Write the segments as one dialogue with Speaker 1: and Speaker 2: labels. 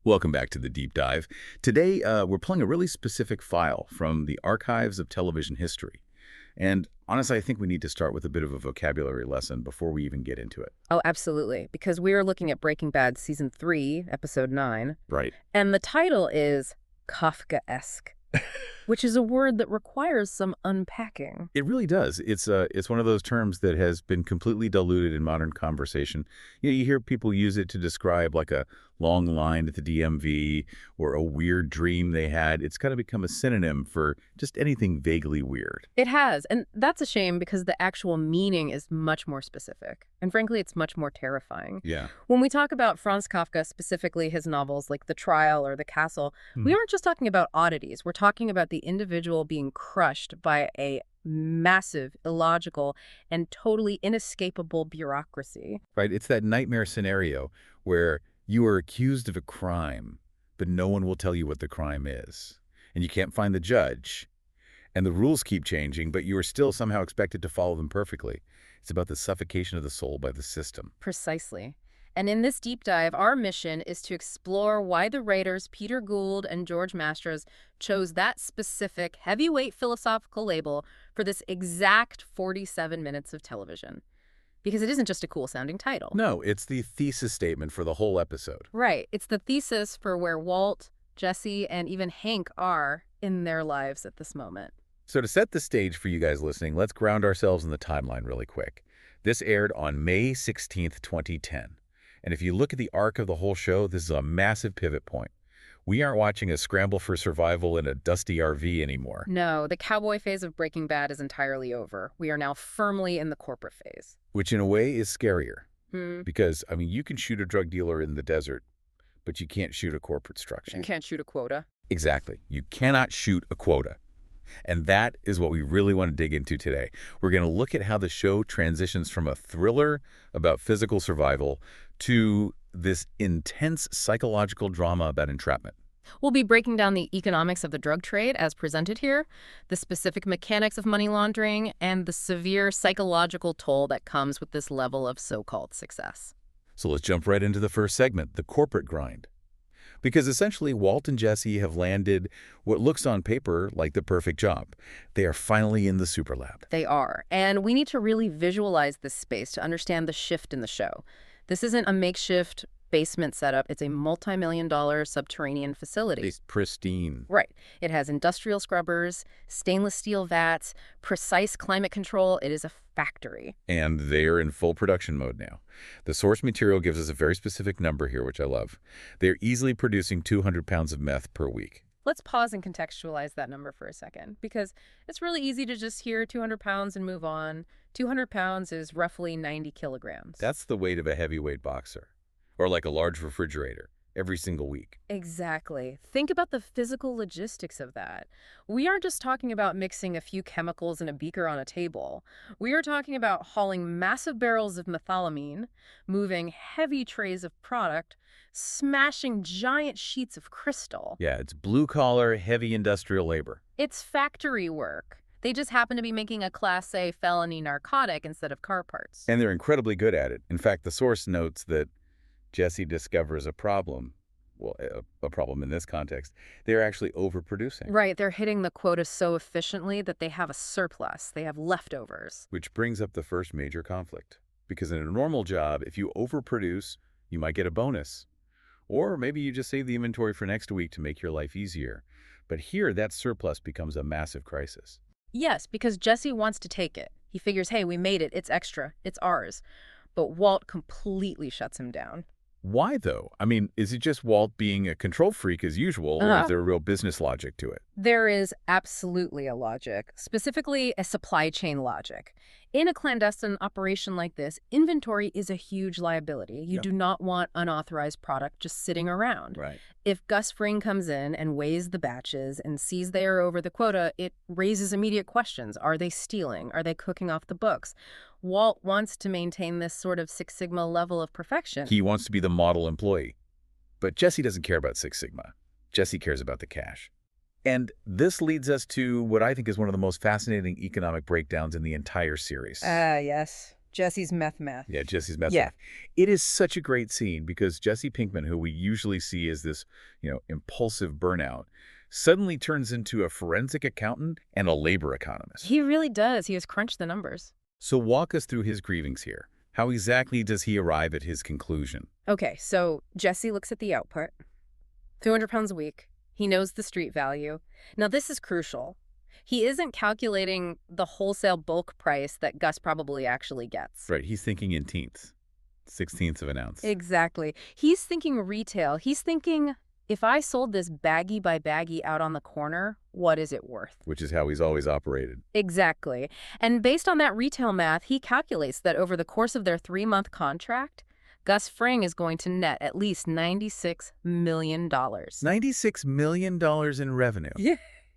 Speaker 1: Welcome back to the Deep Dive. Today, we're pulling a really specific file from the archives of television history. And honestly, I think we need to start with a bit of a vocabulary lesson before we even get into it.
Speaker 2: Oh, absolutely. Because we are looking at Breaking Bad Season 3, Episode 9.
Speaker 1: Right.
Speaker 2: And the title is Kafkaesque, which is a word that requires some unpacking.
Speaker 1: It really does. It's one of those terms that has been completely diluted in modern conversation. You hear people use it to describe like a long line at the DMV or a weird dream they had. It's kind of become a synonym for just anything vaguely weird.
Speaker 2: It has, and that's a shame because the actual meaning is much more specific. And frankly, it's much more terrifying.
Speaker 1: Yeah.
Speaker 2: When we talk about Franz Kafka, specifically his novels like The Trial or The Castle, we aren't just talking about oddities. We're talking about the individual being crushed by a massive, illogical, and totally inescapable bureaucracy.
Speaker 1: Right. It's that nightmare scenario where you are accused of a crime, but no one will tell you what the crime is. And you can't find the judge. And the rules keep changing, but you are still somehow expected to follow them perfectly. It's about the suffocation of the soul by the system.
Speaker 2: Precisely. And in this deep dive, our mission is to explore why the writers Peter Gould and George Mastras chose that specific heavyweight philosophical label for this exact 47 minutes of television. Because it isn't just a cool-sounding title.
Speaker 1: No, it's the thesis statement for the whole episode.
Speaker 2: Right. It's the thesis for where Walt, Jesse, and even Hank are in their lives at this moment.
Speaker 1: So to set the stage for you guys listening, let's ground ourselves in the timeline really quick. This aired on May 16th, 2010. And if you look at the arc of the whole show, this is a massive pivot point. We aren't watching a scramble for survival in a dusty RV anymore.
Speaker 2: No, the cowboy phase of Breaking Bad is entirely over. We are now firmly in the corporate phase.
Speaker 1: Which in a way is scarier. Because, I mean, you can shoot a drug dealer in the desert, but you can't shoot a corporate structure.
Speaker 2: You can't shoot a quota.
Speaker 1: Exactly. You cannot shoot a quota. And that is what we really want to dig into today. We're going to look at how the show transitions from a thriller about physical survival to this intense psychological drama about entrapment.
Speaker 2: We'll be breaking down the economics of the drug trade as presented here, the specific mechanics of money laundering, and the severe psychological toll that comes with this level of so-called success.
Speaker 1: So let's jump right into the first segment, the corporate grind. Because essentially, Walt and Jesse have landed what looks on paper like the perfect job. They are finally in the superlab.
Speaker 2: They are. And we need to really visualize this space to understand the shift in the show. This isn't a makeshift basement setup. It's a multi-million-dollar subterranean facility.
Speaker 1: It's pristine.
Speaker 2: Right. It has industrial scrubbers, stainless steel vats, precise climate control. It is a factory.
Speaker 1: And they're in full production mode now. The source material gives us a very specific number here, which I love. They're easily producing 200 pounds of meth per week.
Speaker 2: Let's pause and contextualize that number for a second, because it's really easy to just hear 200 pounds and move on. 200 pounds is roughly 90 kilograms.
Speaker 1: That's the weight of a heavyweight boxer, or like a large refrigerator, every single week.
Speaker 2: Exactly. Think about the physical logistics of that. We aren't just talking about mixing a few chemicals in a beaker on a table. We are talking about hauling massive barrels of methylamine, moving heavy trays of product, smashing giant sheets of crystal.
Speaker 1: Yeah, it's blue-collar, heavy industrial labor.
Speaker 2: It's factory work. They just happen to be making a Class A felony narcotic instead of car parts.
Speaker 1: And they're incredibly good at it. In fact, the source notes that Jesse discovers a problem. Well, a problem in this context. They're actually overproducing.
Speaker 2: Right. They're hitting the quota so efficiently that they have a surplus. They have leftovers.
Speaker 1: Which brings up the first major conflict. Because in a normal job, if you overproduce, you might get a bonus. Or maybe you just save the inventory for next week to make your life easier. But here, that surplus becomes a massive crisis.
Speaker 2: Yes, because Jesse wants to take it. He figures, hey, we made it. It's extra. It's ours. But Walt completely shuts him down.
Speaker 1: Why, though? I mean, is it just Walt being a control freak as usual, or is there a real business logic to it?
Speaker 2: There is absolutely a logic, specifically a supply chain logic. In a clandestine operation like this, inventory is a huge liability. You do not want unauthorized product just sitting around.
Speaker 1: Right.
Speaker 2: If Gus Fring comes in and weighs the batches and sees they are over the quota, it raises immediate questions. Are they stealing? Are they cooking off the books? Walt wants to maintain this sort of Six Sigma level of perfection.
Speaker 1: He wants to be the model employee. But Jesse doesn't care about Six Sigma. Jesse cares about the cash. And this leads us to what I think is one of the most fascinating economic breakdowns in the entire series.
Speaker 2: Yes. Jesse's meth.
Speaker 1: Yeah, Jesse's meth.
Speaker 2: Yeah.
Speaker 1: It is such a great scene because Jesse Pinkman, who we usually see as this, impulsive burnout, suddenly turns into a forensic accountant and a labor economist.
Speaker 2: He really does. He has crunched the numbers.
Speaker 1: So walk us through his grievings here. How exactly does he arrive at his conclusion?
Speaker 2: Okay, so Jesse looks at the output. 200 pounds a week. He knows the street value. Now, this is crucial. He isn't calculating the wholesale bulk price that Gus probably actually gets.
Speaker 1: Right, he's thinking in tenths, 16ths of an ounce.
Speaker 2: Exactly. He's thinking retail. He's thinking, if I sold this baggie by baggie out on the corner, what is it worth?
Speaker 1: Which is how he's always operated.
Speaker 2: Exactly. And based on that retail math, he calculates that over the course of their 3-month contract, Gus Fring is going to net at least $96 million.
Speaker 1: $96 million in revenue.
Speaker 2: Yeah.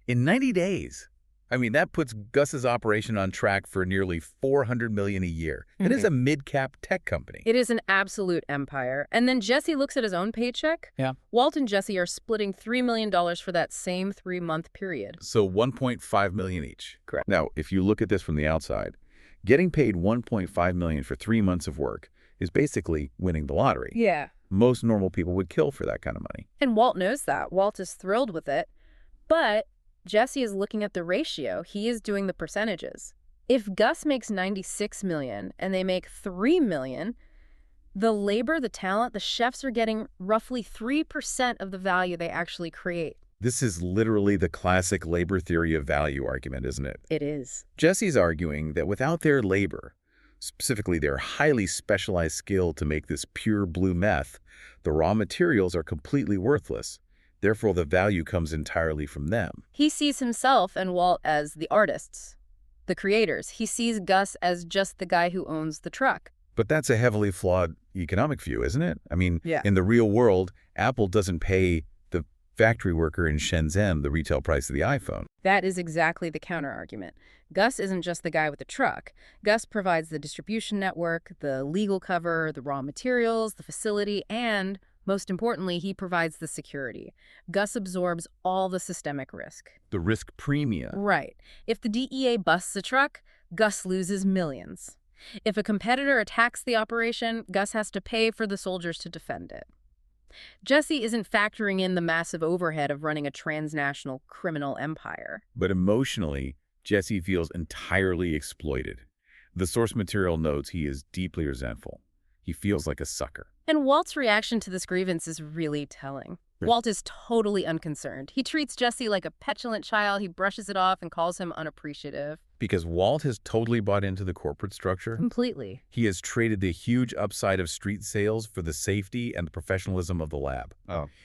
Speaker 1: In 90 days. I mean, that puts Gus's operation on track for nearly $400 million a year. It is a mid-cap tech company.
Speaker 2: It is an absolute empire. And then Jesse looks at his own paycheck.
Speaker 1: Yeah.
Speaker 2: Walt and Jesse are splitting $3 million for that same 3-month period.
Speaker 1: So $1.5 million each.
Speaker 2: Correct.
Speaker 1: Now, if you look at this from the outside, getting paid $1.5 million for 3 months of work is basically winning the lottery.
Speaker 2: Yeah.
Speaker 1: Most normal people would kill for that kind of money.
Speaker 2: And Walt knows that. Walt is thrilled with it. But Jesse is looking at the ratio. He is doing the percentages. If Gus makes $96 million and they make $3 million, the labor, the talent, the chefs are getting roughly 3% of the value they actually create.
Speaker 1: This is literally the classic labor theory of value argument, isn't it?
Speaker 2: It is.
Speaker 1: Jesse's arguing that without their labor, specifically their highly specialized skill to make this pure blue meth, the raw materials are completely worthless. Therefore, the value comes entirely from them.
Speaker 2: He sees himself and Walt as the artists, the creators. He sees Gus as just the guy who owns the truck.
Speaker 1: But that's a heavily flawed economic view, isn't it? I mean,
Speaker 2: Yeah.
Speaker 1: In the real world, Apple doesn't pay the factory worker in Shenzhen the retail price of the iPhone.
Speaker 2: That is exactly the counter-argument. Gus isn't just the guy with the truck. Gus provides the distribution network, the legal cover, the raw materials, the facility, and most importantly, he provides the security. Gus absorbs all the systemic risk.
Speaker 1: The risk premium.
Speaker 2: Right. If the DEA busts a truck, Gus loses millions. If a competitor attacks the operation, Gus has to pay for the soldiers to defend it. Jesse isn't factoring in the massive overhead of running a transnational criminal empire.
Speaker 1: But emotionally, Jesse feels entirely exploited. The source material notes he is deeply resentful. He feels like a sucker.
Speaker 2: And Walt's reaction to this grievance is really telling. Walt is totally unconcerned. He treats Jesse like a petulant child. He brushes it off and calls him unappreciative.
Speaker 1: Because Walt has totally bought into the corporate structure.
Speaker 2: Completely.
Speaker 1: He has traded the huge upside of street sales for the safety and the professionalism of the lab.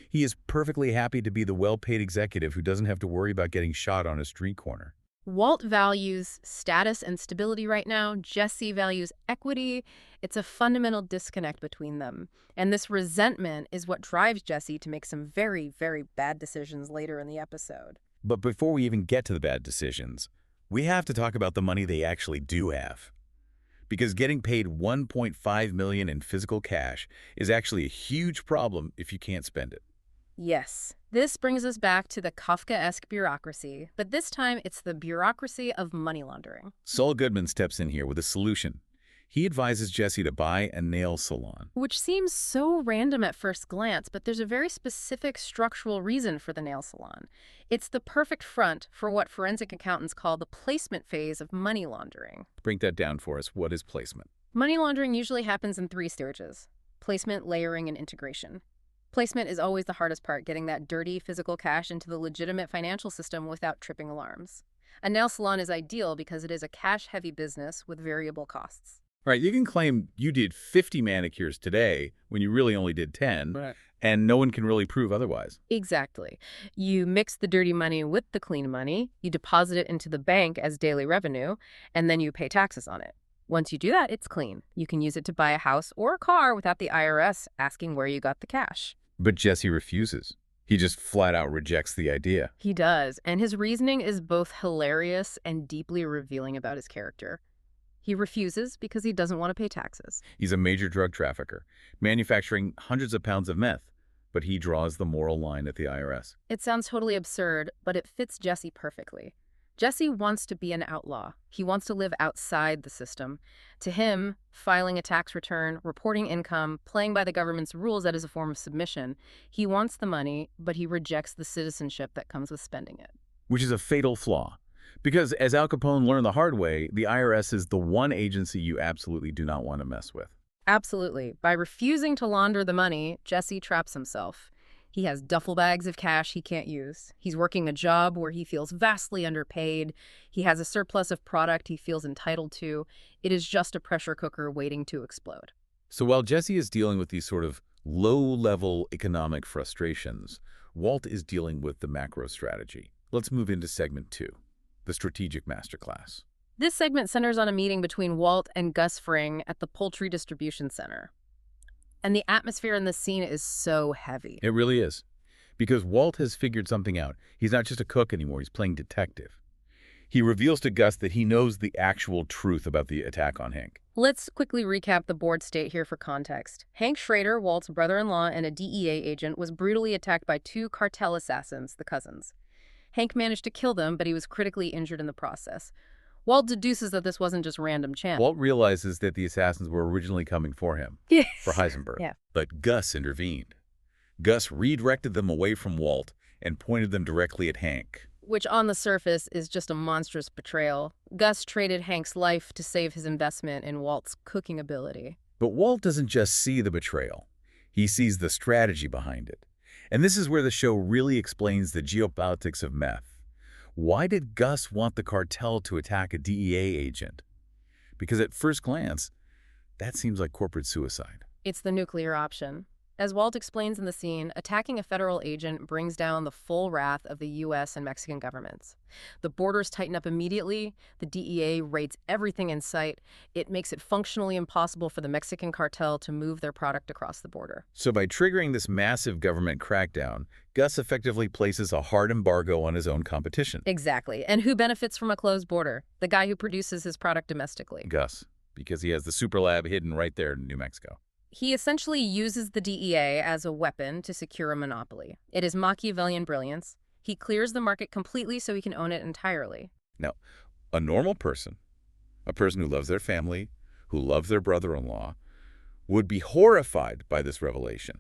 Speaker 1: He is perfectly happy to be the well-paid executive who doesn't have to worry about getting shot on a street corner.
Speaker 2: Walt values status and stability right now. Jesse values equity. It's a fundamental disconnect between them. And this resentment is what drives Jesse to make some very, very bad decisions later in the episode.
Speaker 1: But before we even get to the bad decisions, we have to talk about the money they actually do have. Because getting paid $1.5 million in physical cash is actually a huge problem if you can't spend it.
Speaker 2: Yes, this brings us back to the Kafkaesque bureaucracy, but this time it's the bureaucracy of money laundering.
Speaker 1: Saul Goodman steps in here with a solution. He advises Jesse to buy a nail salon.
Speaker 2: Which seems so random at first glance, but there's a very specific structural reason for the nail salon. It's the perfect front for what forensic accountants call the placement phase of money laundering.
Speaker 1: Break that down for us. What is placement?
Speaker 2: Money laundering usually happens in 3 stages: placement, layering, and integration. Placement is always the hardest part, getting that dirty physical cash into the legitimate financial system without tripping alarms. A nail salon is ideal because it is a cash-heavy business with variable costs.
Speaker 1: Right, you can claim you did 50 manicures today when you really only did 10,
Speaker 3: Right.
Speaker 1: and no one can really prove otherwise.
Speaker 2: Exactly. You mix the dirty money with the clean money, you deposit it into the bank as daily revenue, and then you pay taxes on it. Once you do that, it's clean. You can use it to buy a house or a car without the IRS asking where you got the cash.
Speaker 1: But Jesse refuses. He just flat out rejects the idea.
Speaker 2: He does, and his reasoning is both hilarious and deeply revealing about his character. He refuses because he doesn't want to pay taxes.
Speaker 1: He's a major drug trafficker, manufacturing hundreds of pounds of meth, but he draws the moral line at the IRS.
Speaker 2: It sounds totally absurd, but it fits Jesse perfectly. Jesse wants to be an outlaw. He wants to live outside the system. To him, filing a tax return, reporting income, playing by the government's rules, that is a form of submission. He wants the money, but he rejects the citizenship that comes with spending it.
Speaker 1: Which is a fatal flaw. Because as Al Capone learned the hard way, the IRS is the one agency you absolutely do not want to mess with.
Speaker 2: Absolutely. By refusing to launder the money, Jesse traps himself. He has duffel bags of cash he can't use. He's working a job where he feels vastly underpaid. He has a surplus of product he feels entitled to. It is just a pressure cooker waiting to explode.
Speaker 1: So while Jesse is dealing with these sort of low-level economic frustrations, Walt is dealing with the macro strategy. Let's move into segment 2, the strategic masterclass.
Speaker 2: This segment centers on a meeting between Walt and Gus Fring at the poultry distribution center. And the atmosphere in this scene is so heavy.
Speaker 1: It really is. Because Walt has figured something out. He's not just a cook anymore, he's playing detective. He reveals to Gus that he knows the actual truth about the attack on Hank.
Speaker 2: Let's quickly recap the board state here for context. Hank Schrader, Walt's brother-in-law and a DEA agent, was brutally attacked by 2 cartel assassins, the cousins. Hank managed to kill them, but he was critically injured in the process. Walt deduces that this wasn't just random chance.
Speaker 1: Walt realizes that the assassins were originally coming for him,
Speaker 2: Yes.
Speaker 1: for Heisenberg.
Speaker 2: Yeah.
Speaker 1: But Gus intervened. Gus redirected them away from Walt and pointed them directly at Hank.
Speaker 2: Which on the surface is just a monstrous betrayal. Gus traded Hank's life to save his investment in Walt's cooking ability.
Speaker 1: But Walt doesn't just see the betrayal. He sees the strategy behind it. And this is where the show really explains the geopolitics of meth. Why did Gus want the cartel to attack a DEA agent? Because at first glance, that seems like corporate suicide.
Speaker 2: It's the nuclear option. As Walt explains in the scene, attacking a federal agent brings down the full wrath of the U.S. and Mexican governments. The borders tighten up immediately. The DEA raids everything in sight. It makes it functionally impossible for the Mexican cartel to move their product across the border.
Speaker 1: So by triggering this massive government crackdown, Gus effectively places a hard embargo on his own competition.
Speaker 2: Exactly. And who benefits from a closed border? The guy who produces his product domestically.
Speaker 1: Gus, because he has the superlab hidden right there in New Mexico.
Speaker 2: He essentially uses the DEA as a weapon to secure a monopoly. It is Machiavellian brilliance. He clears the market completely so he can own it entirely.
Speaker 1: Now, a normal person, a person who loves their family, who loves their brother-in-law, would be horrified by this revelation.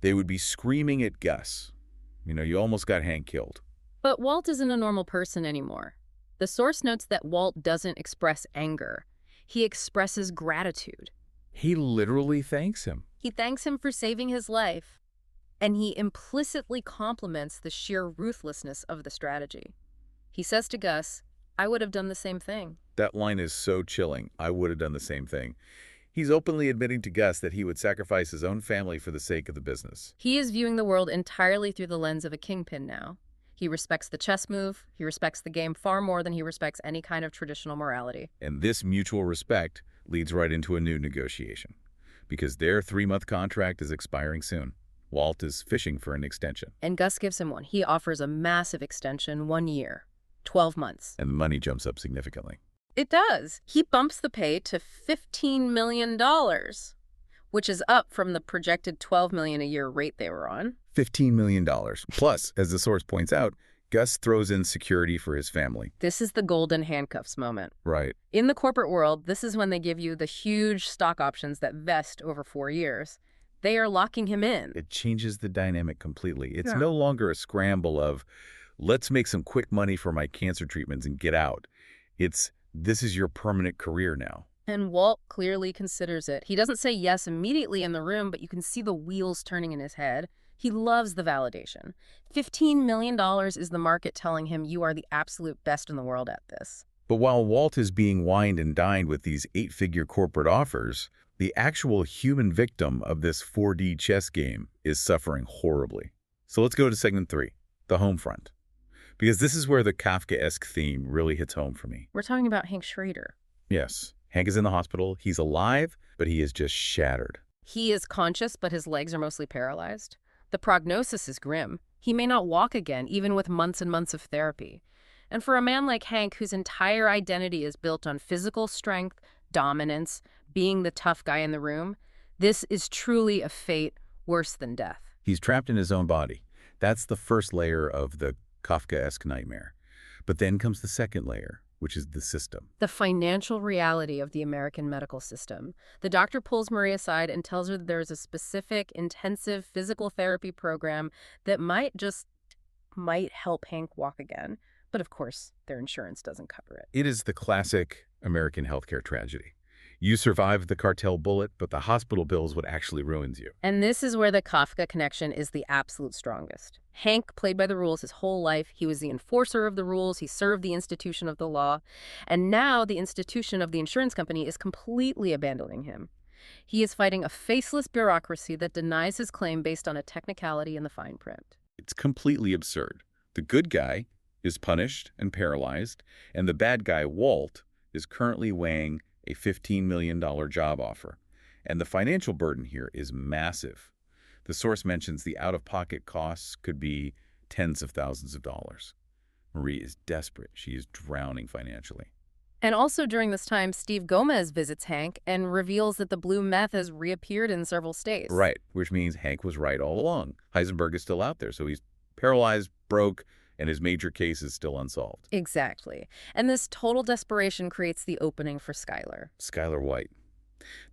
Speaker 1: They would be screaming at Gus. You almost got Hank killed.
Speaker 2: But Walt isn't a normal person anymore. The source notes that Walt doesn't express anger. He expresses gratitude.
Speaker 1: He literally thanks him.
Speaker 2: He thanks him for saving his life, and he implicitly compliments the sheer ruthlessness of the strategy. He says to Gus, "I would have done the same thing."
Speaker 1: That line is so chilling. I would have done the same thing. He's openly admitting to Gus that he would sacrifice his own family for the sake of the business.
Speaker 2: He is viewing the world entirely through the lens of a kingpin now. He respects the chess move. He respects the game far more than he respects any kind of traditional morality.
Speaker 1: And this mutual respect leads right into a new negotiation, because their 3-month contract is expiring soon. Walt is fishing for an extension.
Speaker 2: And Gus gives him one. He offers a massive extension, 1 year, 12 months.
Speaker 1: And the money jumps up significantly.
Speaker 2: It does. He bumps the pay to $15 million, which is up from the projected $12 million a year rate they were on.
Speaker 1: $15 million. Plus, as the source points out, Gus throws in security for his family.
Speaker 2: This is the golden handcuffs moment.
Speaker 1: Right.
Speaker 2: In the corporate world, this is when they give you the huge stock options that vest over 4 years. They are locking him in.
Speaker 1: It changes the dynamic completely. It's no longer a scramble of, let's make some quick money for my cancer treatments and get out. It's, this is your permanent career now.
Speaker 2: And Walt clearly considers it. He doesn't say yes immediately in the room, but you can see the wheels turning in his head. He loves the validation. $15 million is the market telling him you are the absolute best in the world at this.
Speaker 1: But while Walt is being wined and dined with these 8-figure corporate offers, the actual human victim of this 4D chess game is suffering horribly. So let's go to segment 3, the home front. Because this is where the Kafkaesque theme really hits home for me.
Speaker 2: We're talking about Hank Schrader.
Speaker 1: Yes, Hank is in the hospital. He's alive, but he is just shattered.
Speaker 2: He is conscious, but his legs are mostly paralyzed. The prognosis is grim. He may not walk again, even with months and months of therapy. And for a man like Hank, whose entire identity is built on physical strength, dominance, being the tough guy in the room, this is truly a fate worse than death.
Speaker 1: He's trapped in his own body. That's the first layer of the Kafkaesque nightmare. But then comes the second layer, which is the system.
Speaker 2: The financial reality of the American medical system. The doctor pulls Marie aside and tells her that there is a specific, intensive physical therapy program that might help Hank walk again. But of course, their insurance doesn't cover it.
Speaker 1: It is the classic American healthcare tragedy. You survived the cartel bullet, but the hospital bills would actually ruin you.
Speaker 2: And this is where the Kafka connection is the absolute strongest. Hank played by the rules his whole life. He was the enforcer of the rules. He served the institution of the law. And now the institution of the insurance company is completely abandoning him. He is fighting a faceless bureaucracy that denies his claim based on a technicality in the fine print.
Speaker 1: It's completely absurd. The good guy is punished and paralyzed, and the bad guy, Walt, is currently weighing a $15 million job offer. And the financial burden here is massive. The source mentions the out-of-pocket costs could be tens of thousands of dollars. Marie is desperate. She is drowning financially.
Speaker 2: And also during this time, Steve Gomez visits Hank and reveals that the blue meth has reappeared in several states.
Speaker 1: Right, which means Hank was right all along. Heisenberg is still out there, so he's paralyzed, broke, and his major case is still unsolved.
Speaker 2: Exactly. And this total desperation creates the opening for
Speaker 1: Skyler White.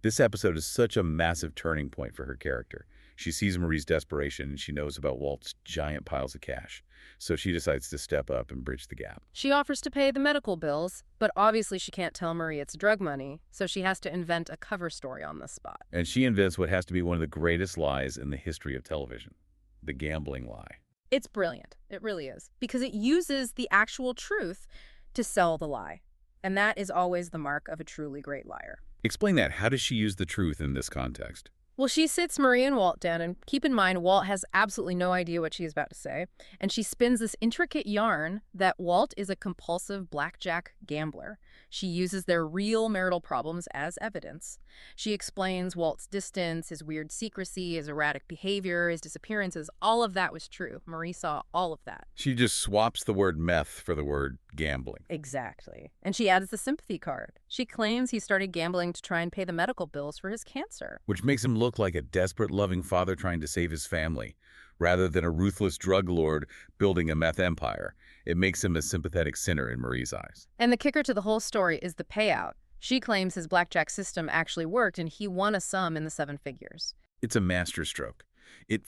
Speaker 1: This episode is such a massive turning point for her character. She sees Marie's desperation and she knows about Walt's giant piles of cash. So she decides to step up and bridge the gap.
Speaker 2: She offers to pay the medical bills, but obviously she can't tell Marie it's drug money, so she has to invent a cover story on the spot.
Speaker 1: And she invents what has to be one of the greatest lies in the history of television, the gambling lie.
Speaker 2: It's brilliant. It really is. Because it uses the actual truth to sell the lie. And that is always the mark of a truly great liar.
Speaker 1: Explain that. How does she use the truth in this context?
Speaker 2: Well, she sits Marie and Walt down, and keep in mind, Walt has absolutely no idea what she's about to say, and she spins this intricate yarn that Walt is a compulsive blackjack gambler. She uses their real marital problems as evidence. She explains Walt's distance, his weird secrecy, his erratic behavior, his disappearances. All of that was true. Marie saw all of that.
Speaker 1: She just swaps the word meth for the word gambling.
Speaker 2: Exactly. And she adds the sympathy card. She claims he started gambling to try and pay the medical bills for his cancer.
Speaker 1: Which makes him look like a desperate, loving father trying to save his family, rather than a ruthless drug lord building a meth empire. It makes him a sympathetic sinner in Marie's eyes.
Speaker 2: And the kicker to the whole story is the payout. She claims his blackjack system actually worked and he won a sum in the 7 figures.
Speaker 1: It's a masterstroke. It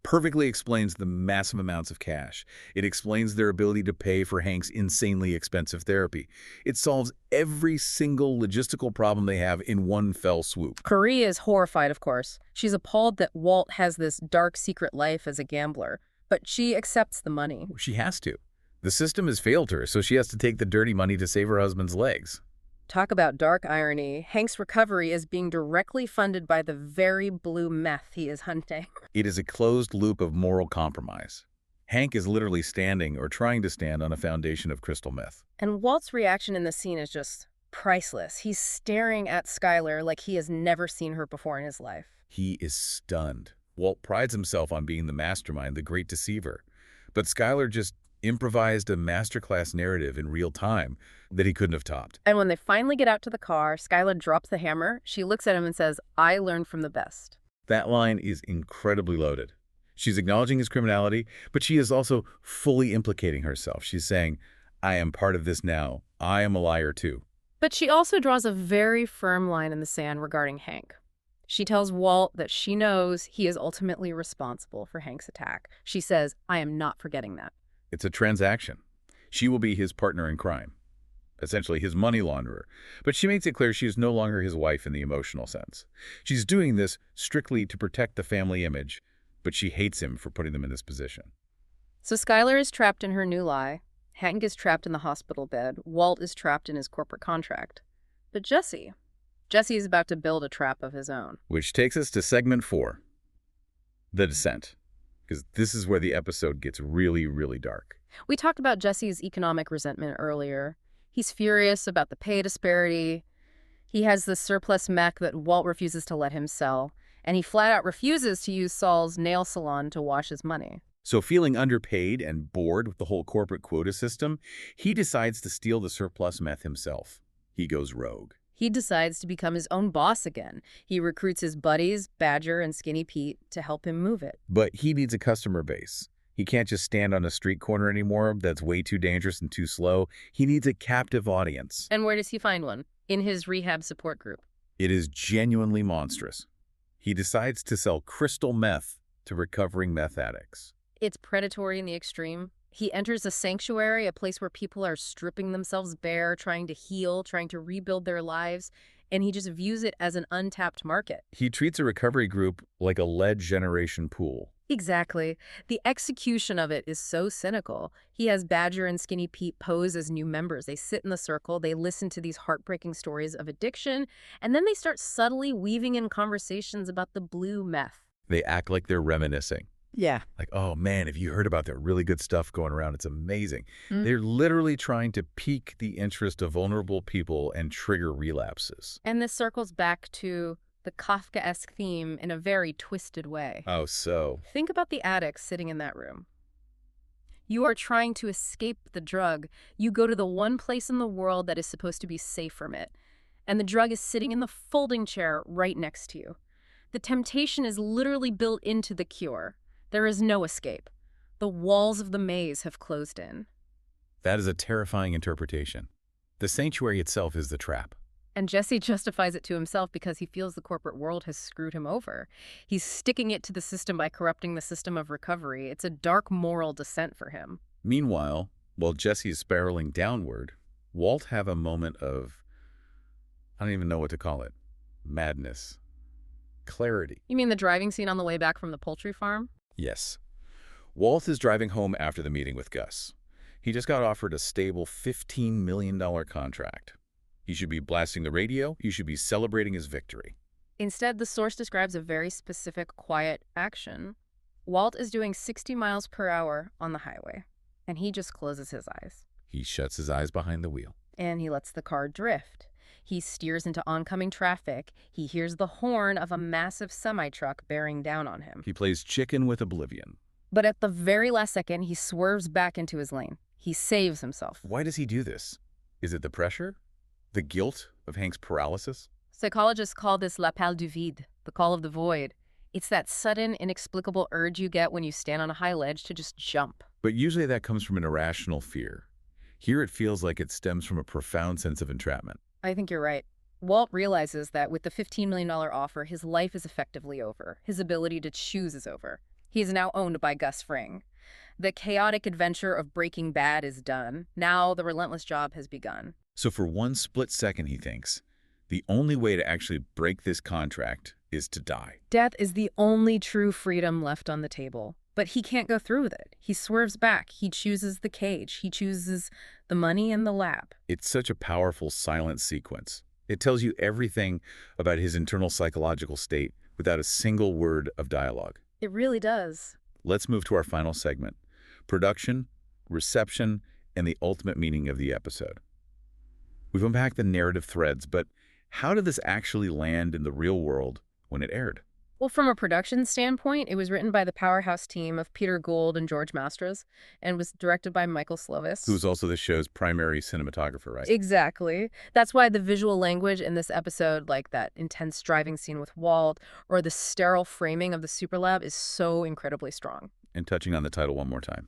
Speaker 1: perfectly explains the massive amounts of cash. It explains their ability to pay for Hank's insanely expensive therapy. It solves every single logistical problem they have in one fell swoop.
Speaker 2: Marie is horrified, of course. She's appalled that Walt has this dark secret life as a gambler, but she accepts the money.
Speaker 1: She has to. The system has failed her, so she has to take the dirty money to save her husband's legs.
Speaker 2: Talk about dark irony. Hank's recovery is being directly funded by the very blue meth he is hunting.
Speaker 1: It is a closed loop of moral compromise. Hank is literally standing or trying to stand on a foundation of crystal meth.
Speaker 2: And Walt's reaction in the scene is just priceless. He's staring at Skyler like he has never seen her before in his life.
Speaker 1: He is stunned. Walt prides himself on being the mastermind, the great deceiver. But Skyler just improvised a masterclass narrative in real time that he couldn't have topped.
Speaker 2: And when they finally get out to the car, Skyler drops the hammer. She looks at him and says, "I learned from the best."
Speaker 1: That line is incredibly loaded. She's acknowledging his criminality, but she is also fully implicating herself. She's saying, I am part of this now. I am a liar too.
Speaker 2: But she also draws a very firm line in the sand regarding Hank. She tells Walt that she knows he is ultimately responsible for Hank's attack. She says, "I am not forgetting that."
Speaker 1: It's a transaction. She will be his partner in crime, essentially his money launderer. But she makes it clear she is no longer his wife in the emotional sense. She's doing this strictly to protect the family image, but she hates him for putting them in this position.
Speaker 2: So Skyler is trapped in her new lie. Hank is trapped in the hospital bed. Walt is trapped in his corporate contract. But Jesse is about to build a trap of his own.
Speaker 1: Which takes us to segment 4, the descent. Because this is where the episode gets really, really dark.
Speaker 2: We talked about Jesse's economic resentment earlier. He's furious about the pay disparity. He has this surplus mech that Walt refuses to let him sell. And he flat out refuses to use Saul's nail salon to wash his money.
Speaker 1: So feeling underpaid and bored with the whole corporate quota system, he decides to steal the surplus meth himself. He goes rogue.
Speaker 2: He decides to become his own boss again. He recruits his buddies, Badger and Skinny Pete, to help him move it.
Speaker 1: But he needs a customer base. He can't just stand on a street corner anymore. That's way too dangerous and too slow. He needs a captive audience.
Speaker 2: And where does he find one? In his rehab support group.
Speaker 1: It is genuinely monstrous. He decides to sell crystal meth to recovering meth addicts.
Speaker 2: It's predatory in the extreme. He enters a sanctuary, a place where people are stripping themselves bare, trying to heal, trying to rebuild their lives, and he just views it as an untapped market.
Speaker 1: He treats a recovery group like a lead generation pool.
Speaker 2: Exactly. The execution of it is so cynical. He has Badger and Skinny Pete pose as new members. They sit in the circle, they listen to these heartbreaking stories of addiction, and then they start subtly weaving in conversations about the blue meth.
Speaker 1: They act like they're reminiscing.
Speaker 2: Yeah.
Speaker 1: Like, oh man, have you heard about that really good stuff going around? It's amazing. They're literally trying to pique the interest of vulnerable people and trigger relapses.
Speaker 2: And this circles back to the Kafkaesque theme in a very twisted way.
Speaker 1: Oh, so.
Speaker 2: Think about the addicts sitting in that room. You are trying to escape the drug. You go to the one place in the world that is supposed to be safe from it. And the drug is sitting in the folding chair right next to you. The temptation is literally built into the cure. There is no escape. The walls of the maze have closed in.
Speaker 1: That is a terrifying interpretation. The sanctuary itself is the trap.
Speaker 2: And Jesse justifies it to himself because he feels the corporate world has screwed him over. He's sticking it to the system by corrupting the system of recovery. It's a dark moral descent for him.
Speaker 1: Meanwhile, while Jesse is spiraling downward, Walt have a moment of, I don't even know what to call it, madness, clarity.
Speaker 2: You mean the driving scene on the way back from the poultry farm?
Speaker 1: Yes. Walt is driving home after the meeting with Gus. He just got offered a stable $15 million contract. He should be blasting the radio. He should be celebrating his victory.
Speaker 2: Instead, the source describes a very specific, quiet action. Walt is doing 60 miles per hour on the highway, and he just closes his eyes.
Speaker 1: He shuts his eyes behind the wheel.
Speaker 2: And he lets the car drift. He steers into oncoming traffic. He hears the horn of a massive semi-truck bearing down on him.
Speaker 1: He plays chicken with oblivion.
Speaker 2: But at the very last second, he swerves back into his lane. He saves himself.
Speaker 1: Why does he do this? Is it the pressure? The guilt of Hank's paralysis?
Speaker 2: Psychologists call this l'appel du vide, the call of the void. It's that sudden, inexplicable urge you get when you stand on a high ledge to just jump.
Speaker 1: But usually that comes from an irrational fear. Here it feels like it stems from a profound sense of entrapment.
Speaker 2: I think you're right. Walt realizes that with the $15 million offer, his life is effectively over. His ability to choose is over. He is now owned by Gus Fring. The chaotic adventure of Breaking Bad is done. Now the relentless job has begun.
Speaker 1: So for one split second, he thinks, the only way to actually break this contract is to die.
Speaker 2: Death is the only true freedom left on the table. But he can't go through with it. He swerves back. He chooses the cage. He chooses the money and the lab.
Speaker 1: It's such a powerful silent sequence. It tells you everything about his internal psychological state without a single word of dialogue.
Speaker 2: It really does.
Speaker 1: Let's move to our final segment: production, reception, and the ultimate meaning of the episode. We've unpacked the narrative threads, but how did this actually land in the real world when it aired?
Speaker 2: Well, from a production standpoint, it was written by the powerhouse team of Peter Gould and George Mastras and was directed by Michael Slovis.
Speaker 1: Who's also the show's primary cinematographer, right?
Speaker 2: Exactly. That's why the visual language in this episode, like that intense driving scene with Walt or the sterile framing of the superlab, is so incredibly strong.
Speaker 1: And touching on the title one more time,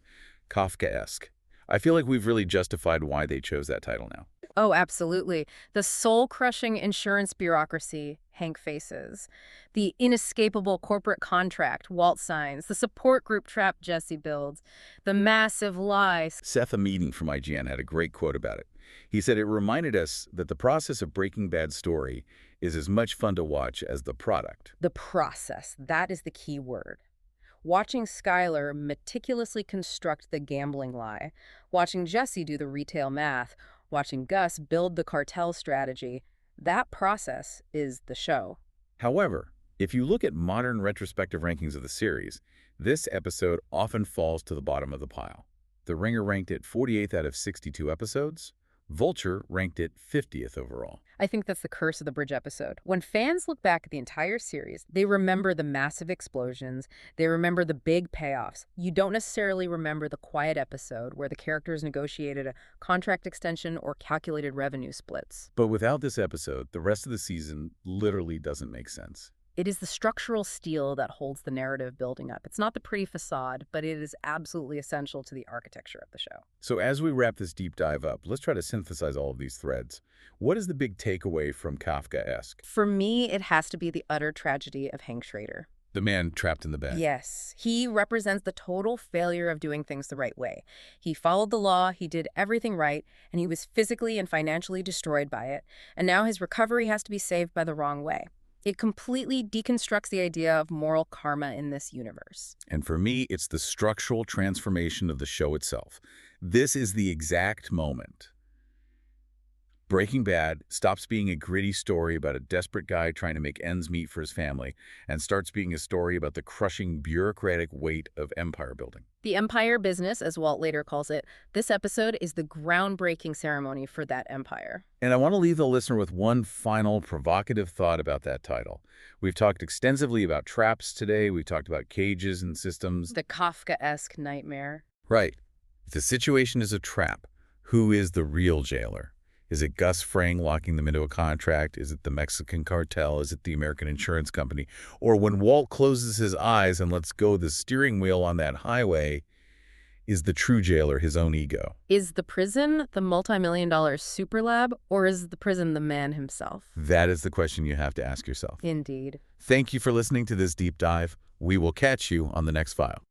Speaker 1: Kafkaesque. I feel like we've really justified why they chose that title now.
Speaker 2: Oh, absolutely. The soul-crushing insurance bureaucracy Hank faces, the inescapable corporate contract Walt signs, the support group trap Jesse builds, the massive lie.
Speaker 1: Seth Meeting from IGN had a great quote about it. He said it reminded us that the process of Breaking Bad's story is as much fun to watch as the product.
Speaker 2: The process, that is the key word. Watching Skyler meticulously construct the gambling lie, watching Jesse do the retail math, watching Gus build the cartel strategy, that process is the show.
Speaker 1: However, if you look at modern retrospective rankings of the series, this episode often falls to the bottom of the pile. The Ringer ranked it 48th out of 62 episodes. Vulture ranked it 50th overall.
Speaker 2: I think that's the curse of the bridge episode. When fans look back at the entire series, they remember the massive explosions, they remember the big payoffs. You don't necessarily remember the quiet episode where the characters negotiated a contract extension or calculated revenue splits.
Speaker 1: But without this episode, the rest of the season literally doesn't make sense.
Speaker 2: It is the structural steel that holds the narrative building up. It's not the pretty facade, but it is absolutely essential to the architecture of the show.
Speaker 1: So as we wrap this deep dive up, let's try to synthesize all of these threads. What is the big takeaway from Kafkaesque?
Speaker 2: For me, it has to be the utter tragedy of Hank Schrader.
Speaker 1: The man trapped in the bed.
Speaker 2: Yes, he represents the total failure of doing things the right way. He followed the law, he did everything right, and he was physically and financially destroyed by it. And now his recovery has to be saved by the wrong way. It completely deconstructs the idea of moral karma in this universe.
Speaker 1: And for me, it's the structural transformation of the show itself. This is the exact moment. Breaking Bad stops being a gritty story about a desperate guy trying to make ends meet for his family and starts being a story about the crushing bureaucratic weight of empire building.
Speaker 2: The empire business, as Walt later calls it, this episode is the groundbreaking ceremony for that empire.
Speaker 1: And I want to leave the listener with one final provocative thought about that title. We've talked extensively about traps today. We've talked about cages and systems.
Speaker 2: The Kafkaesque nightmare.
Speaker 1: Right. If the situation is a trap, who is the real jailer? Is it Gus Fring locking them into a contract? Is it the Mexican cartel? Is it the American insurance company? Or when Walt closes his eyes and lets go the steering wheel on that highway, is the true jailer his own ego?
Speaker 2: Is the prison the multi-million-dollar superlab, or is the prison the man himself?
Speaker 1: That is the question you have to ask yourself.
Speaker 2: Indeed.
Speaker 1: Thank you for listening to this deep dive. We will catch you on the next file.